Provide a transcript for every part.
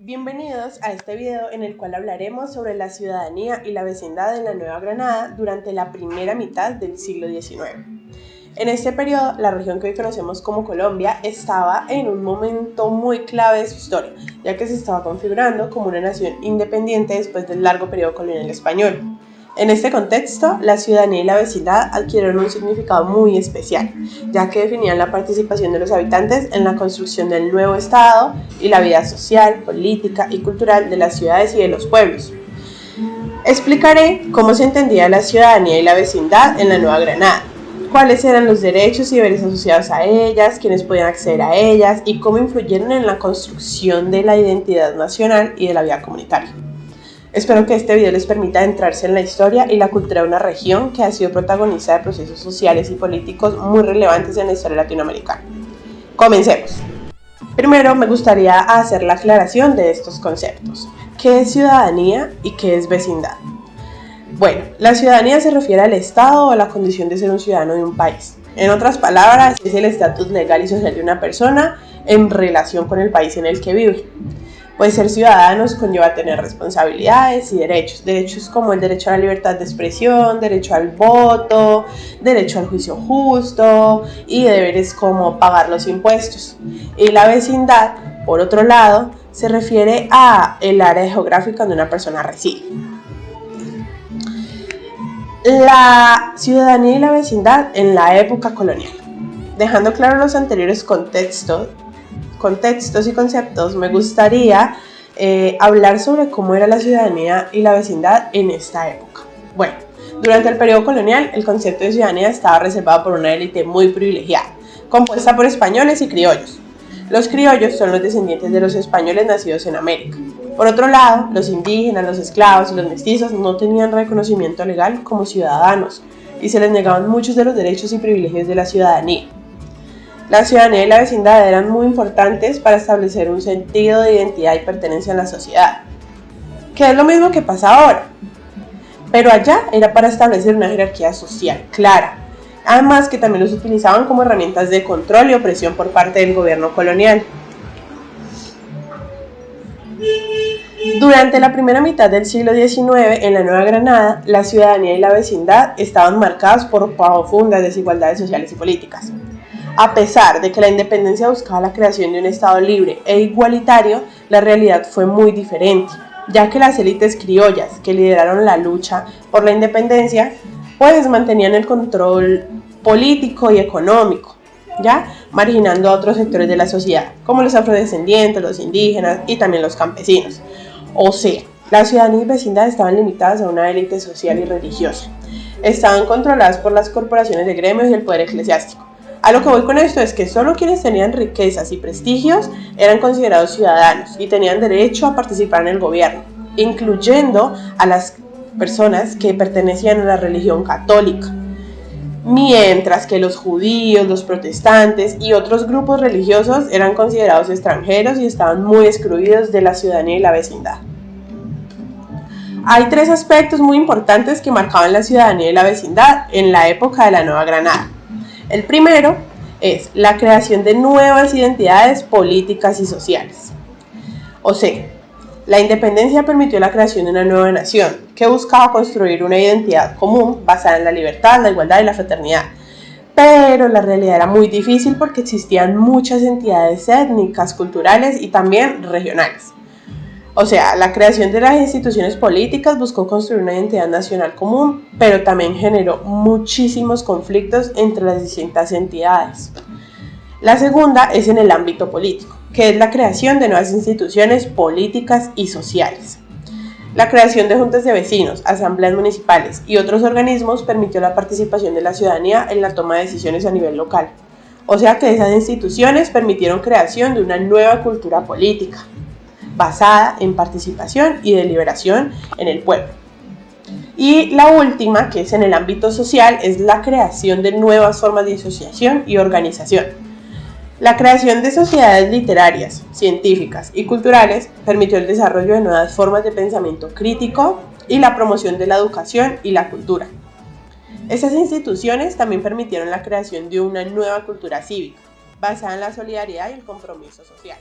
Bienvenidos a este video en el cual hablaremos sobre la ciudadanía y la vecindad en la Nueva Granada durante la primera mitad del siglo XIX. En este periodo, la región que hoy conocemos como Colombia estaba en un momento muy clave de su historia, ya que se estaba configurando como una nación independiente después del largo periodo colonial español. En este contexto, la ciudadanía y la vecindad adquirieron un significado muy especial, ya que definían la participación de los habitantes en la construcción del nuevo Estado y la vida social, política y cultural de las ciudades y de los pueblos. Explicaré cómo se entendía la ciudadanía y la vecindad en la Nueva Granada, cuáles eran los derechos y deberes asociados a ellas, quiénes podían acceder a ellas y cómo influyeron en la construcción de la identidad nacional y de la vida comunitaria. Espero que este video les permita adentrarse en la historia y la cultura de una región que ha sido protagonista de procesos sociales y políticos muy relevantes en la historia latinoamericana. Comencemos. Primero me gustaría hacer la aclaración de estos conceptos. ¿Qué es ciudadanía y qué es vecindad? Bueno, la ciudadanía se refiere al estado o a la condición de ser un ciudadano de un país. En otras palabras, es el estatus legal y social de una persona en relación con el país en el que vive. Pues ser ciudadanos conlleva tener responsabilidades y derechos como el derecho a la libertad de expresión, derecho al voto, derecho al juicio justo y deberes como pagar los impuestos. Y la vecindad, por otro lado, se refiere a el área geográfica donde una persona reside. La ciudadanía y la vecindad en la época colonial. Dejando claro los anteriores contextos y conceptos, me gustaría hablar sobre cómo era la ciudadanía y la vecindad en esta época. Bueno, durante el periodo colonial, el concepto de ciudadanía estaba reservado por una élite muy privilegiada, compuesta por españoles y criollos. Los criollos son los descendientes de los españoles nacidos en América. Por otro lado, los indígenas, los esclavos y los mestizos no tenían reconocimiento legal como ciudadanos y se les negaban muchos de los derechos y privilegios de la ciudadanía. La ciudadanía y la vecindad eran muy importantes para establecer un sentido de identidad y pertenencia en la sociedad, que es lo mismo que pasa ahora, pero allá era para establecer una jerarquía social clara, además que también los utilizaban como herramientas de control y opresión por parte del gobierno colonial. Durante la primera mitad del siglo XIX, en la Nueva Granada, la ciudadanía y la vecindad estaban marcadas por profundas desigualdades sociales y políticas. A pesar de que la independencia buscaba la creación de un Estado libre e igualitario, la realidad fue muy diferente, ya que las élites criollas que lideraron la lucha por la independencia, pues mantenían el control político y económico, ¿ya? Marginando a otros sectores de la sociedad, como los afrodescendientes, los indígenas y también los campesinos. O sea, la ciudadanía y vecindad estaban limitadas a una élite social y religiosa. Estaban controladas por las corporaciones de gremios y el poder eclesiástico. A lo que voy con esto es que solo quienes tenían riquezas y prestigios eran considerados ciudadanos y tenían derecho a participar en el gobierno, incluyendo a las personas que pertenecían a la religión católica, mientras que los judíos, los protestantes y otros grupos religiosos eran considerados extranjeros y estaban muy excluidos de la ciudadanía y la vecindad. Hay tres aspectos muy importantes que marcaban la ciudadanía y la vecindad en la época de la Nueva Granada. El primero es la creación de nuevas identidades políticas y sociales. O sea, la independencia permitió la creación de una nueva nación que buscaba construir una identidad común basada en la libertad, la igualdad y la fraternidad. Pero la realidad era muy difícil porque existían muchas entidades étnicas, culturales y también regionales. O sea, la creación de las instituciones políticas buscó construir una identidad nacional común, pero también generó muchísimos conflictos entre las distintas entidades. La segunda es en el ámbito político, que es la creación de nuevas instituciones políticas y sociales. La creación de juntas de vecinos, asambleas municipales y otros organismos permitió la participación de la ciudadanía en la toma de decisiones a nivel local. O sea que esas instituciones permitieron creación de una nueva cultura política, basada en participación y deliberación en el pueblo. Y la última, que es en el ámbito social, es la creación de nuevas formas de asociación y organización. La creación de sociedades literarias, científicas y culturales permitió el desarrollo de nuevas formas de pensamiento crítico y la promoción de la educación y la cultura. Estas instituciones también permitieron la creación de una nueva cultura cívica, basada en la solidaridad y el compromiso social.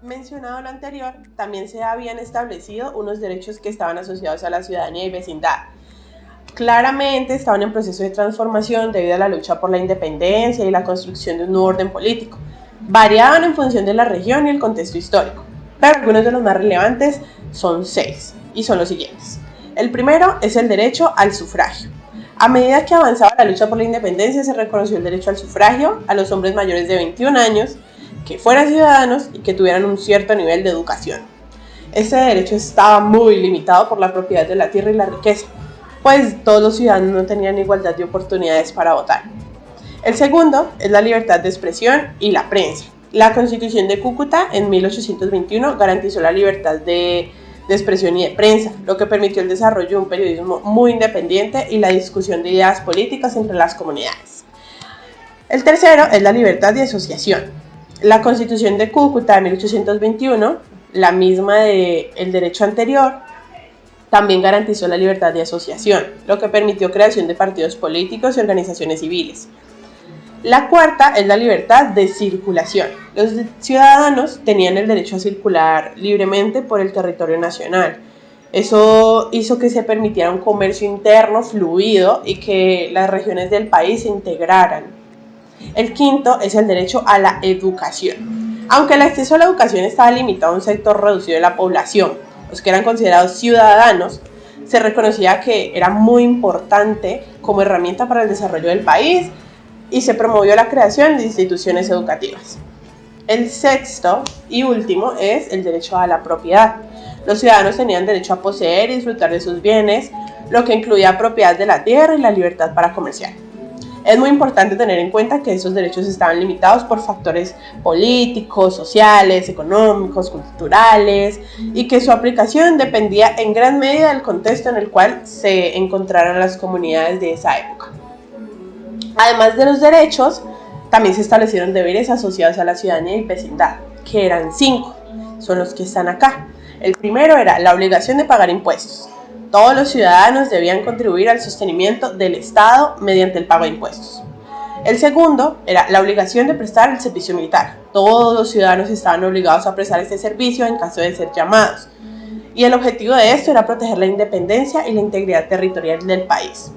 mencionado lo anterior, también se habían establecido unos derechos que estaban asociados a la ciudadanía y vecindad. Claramente estaban en proceso de transformación debido a la lucha por la independencia y la construcción de un nuevo orden político. Variaban en función de la región y el contexto histórico, pero algunos de los más relevantes son 6 y son los siguientes. El primero es el derecho al sufragio. A medida que avanzaba la lucha por la independencia, se reconoció el derecho al sufragio a los hombres mayores de 21 años que fueran ciudadanos y que tuvieran un cierto nivel de educación. Este derecho estaba muy limitado por la propiedad de la tierra y la riqueza, pues todos los ciudadanos no tenían igualdad de oportunidades para votar. El segundo es la libertad de expresión y la prensa. La Constitución de Cúcuta en 1821 garantizó la libertad de expresión y de prensa, lo que permitió el desarrollo de un periodismo muy independiente y la discusión de ideas políticas entre las comunidades. El tercero es la libertad de asociación. La Constitución de Cúcuta de 1821, la misma del derecho anterior, también garantizó la libertad de asociación, lo que permitió creación de partidos políticos y organizaciones civiles. La cuarta es la libertad de circulación. Los ciudadanos tenían el derecho a circular libremente por el territorio nacional. Eso hizo que se permitiera un comercio interno fluido y que las regiones del país se integraran. El quinto es el derecho a la educación. Aunque el acceso a la educación estaba limitado a un sector reducido de la población, los que eran considerados ciudadanos, se reconocía que era muy importante como herramienta para el desarrollo del país y se promovió la creación de instituciones educativas. El sexto y último es el derecho a la propiedad. Los ciudadanos tenían derecho a poseer y disfrutar de sus bienes, lo que incluía propiedad de la tierra y la libertad para comerciar. Es muy importante tener en cuenta que esos derechos estaban limitados por factores políticos, sociales, económicos, culturales, y que su aplicación dependía en gran medida del contexto en el cual se encontraran las comunidades de esa época. Además de los derechos, también se establecieron deberes asociados a la ciudadanía y vecindad, que eran 5, son los que están acá. El primero era la obligación de pagar impuestos. Todos los ciudadanos debían contribuir al sostenimiento del Estado mediante el pago de impuestos. El segundo era la obligación de prestar el servicio militar. Todos los ciudadanos estaban obligados a prestar este servicio en caso de ser llamados. Y el objetivo de esto era proteger la independencia y la integridad territorial del país.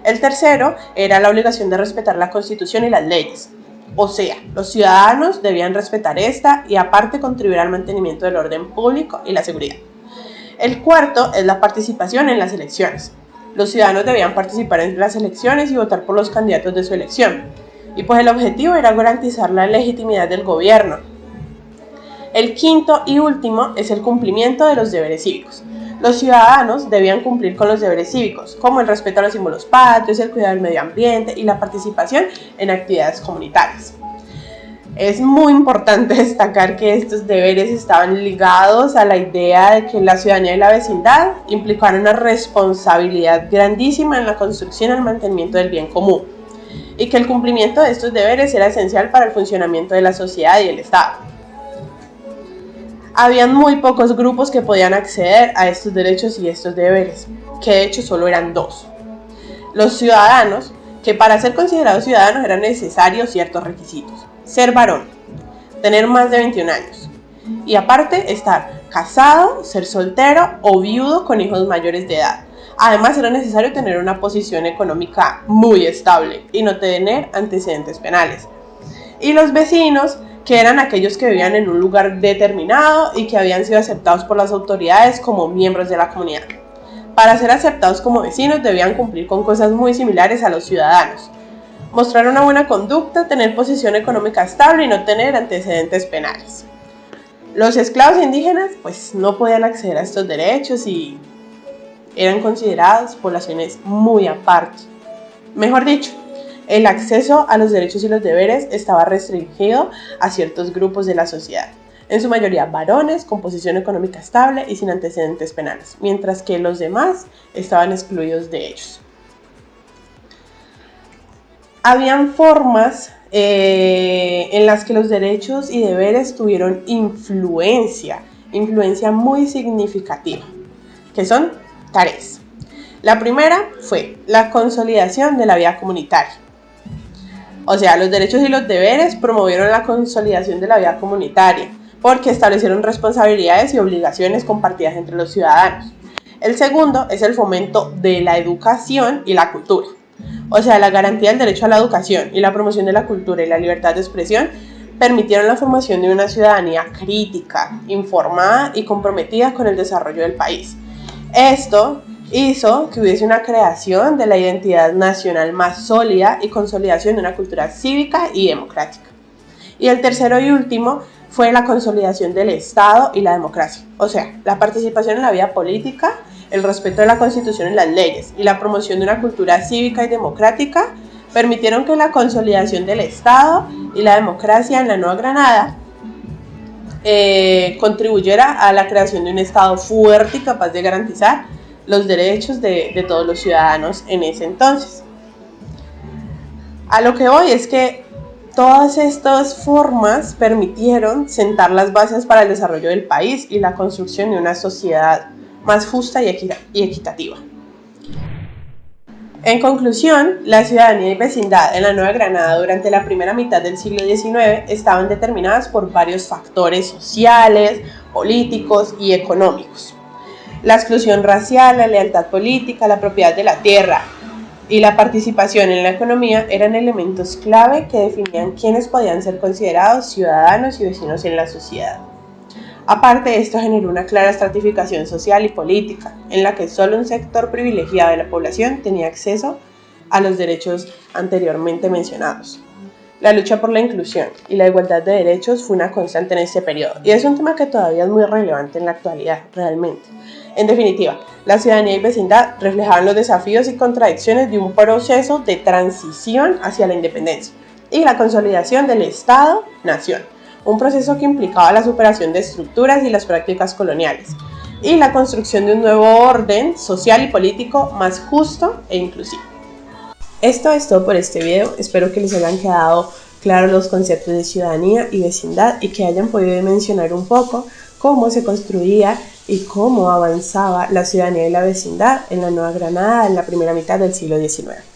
El tercero era la obligación de respetar la Constitución y las leyes. O sea, los ciudadanos debían respetar esta y aparte contribuir al mantenimiento del orden público y la seguridad. El cuarto es la participación en las elecciones. Los ciudadanos debían participar en las elecciones y votar por los candidatos de su elección. Y pues el objetivo era garantizar la legitimidad del gobierno. El quinto y último es el cumplimiento de los deberes cívicos. Los ciudadanos debían cumplir con los deberes cívicos, como el respeto a los símbolos patrios, el cuidado del medio ambiente y la participación en actividades comunitarias. Es muy importante destacar que estos deberes estaban ligados a la idea de que la ciudadanía y la vecindad implicaban una responsabilidad grandísima en la construcción y el mantenimiento del bien común, y que el cumplimiento de estos deberes era esencial para el funcionamiento de la sociedad y el Estado. Habían muy pocos grupos que podían acceder a estos derechos y estos deberes, que de hecho solo eran 2. Los ciudadanos, que para ser considerados ciudadanos eran necesarios ciertos requisitos. Ser varón, tener más de 21 años y aparte estar casado, ser soltero o viudo con hijos mayores de edad. Además era necesario tener una posición económica muy estable y no tener antecedentes penales. Y los vecinos, que eran aquellos que vivían en un lugar determinado y que habían sido aceptados por las autoridades como miembros de la comunidad. Para ser aceptados como vecinos debían cumplir con cosas muy similares a los ciudadanos. Mostrar una buena conducta, tener posición económica estable y no tener antecedentes penales. Los esclavos indígenas pues no podían acceder a estos derechos y eran considerados poblaciones muy aparte. Mejor dicho, el acceso a los derechos y los deberes estaba restringido a ciertos grupos de la sociedad, en su mayoría varones con posición económica estable y sin antecedentes penales, mientras que los demás estaban excluidos de ellos. Habían formas en las que los derechos y deberes tuvieron influencia muy significativa, que son 3. La primera fue la consolidación de la vida comunitaria. O sea, los derechos y los deberes promovieron la consolidación de la vida comunitaria, porque establecieron responsabilidades y obligaciones compartidas entre los ciudadanos. El segundo es el fomento de la educación y la cultura. O sea, la garantía del derecho a la educación y la promoción de la cultura y la libertad de expresión permitieron la formación de una ciudadanía crítica, informada y comprometida con el desarrollo del país. Esto hizo que hubiese una creación de la identidad nacional más sólida y consolidación de una cultura cívica y democrática. Y el tercero y último fue la consolidación del Estado y la democracia, o sea, la participación en la vida política, el respeto de la Constitución y las leyes y la promoción de una cultura cívica y democrática permitieron que la consolidación del Estado y la democracia en la Nueva Granada contribuyera a la creación de un Estado fuerte y capaz de garantizar los derechos de todos los ciudadanos en ese entonces. A lo que voy es que todas estas formas permitieron sentar las bases para el desarrollo del país y la construcción de una sociedad más justa y equitativa. En conclusión, la ciudadanía y vecindad en la Nueva Granada durante la primera mitad del siglo XIX estaban determinadas por varios factores sociales, políticos y económicos. La exclusión racial, la lealtad política, la propiedad de la tierra y la participación en la economía eran elementos clave que definían quiénes podían ser considerados ciudadanos y vecinos en la sociedad. Aparte, esto generó una clara estratificación social y política, en la que solo un sector privilegiado de la población tenía acceso a los derechos anteriormente mencionados. La lucha por la inclusión y la igualdad de derechos fue una constante en este periodo, y es un tema que todavía es muy relevante en la actualidad, realmente. En definitiva, la ciudadanía y vecindad reflejaban los desafíos y contradicciones de un proceso de transición hacia la independencia y la consolidación del Estado-Nación, un proceso que implicaba la superación de estructuras y las prácticas coloniales y la construcción de un nuevo orden social y político más justo e inclusivo. Esto es todo por este video, espero que les hayan quedado claros los conceptos de ciudadanía y vecindad y que hayan podido dimensionar un poco cómo se construía y cómo avanzaba la ciudadanía y la vecindad en la Nueva Granada en la primera mitad del siglo XIX.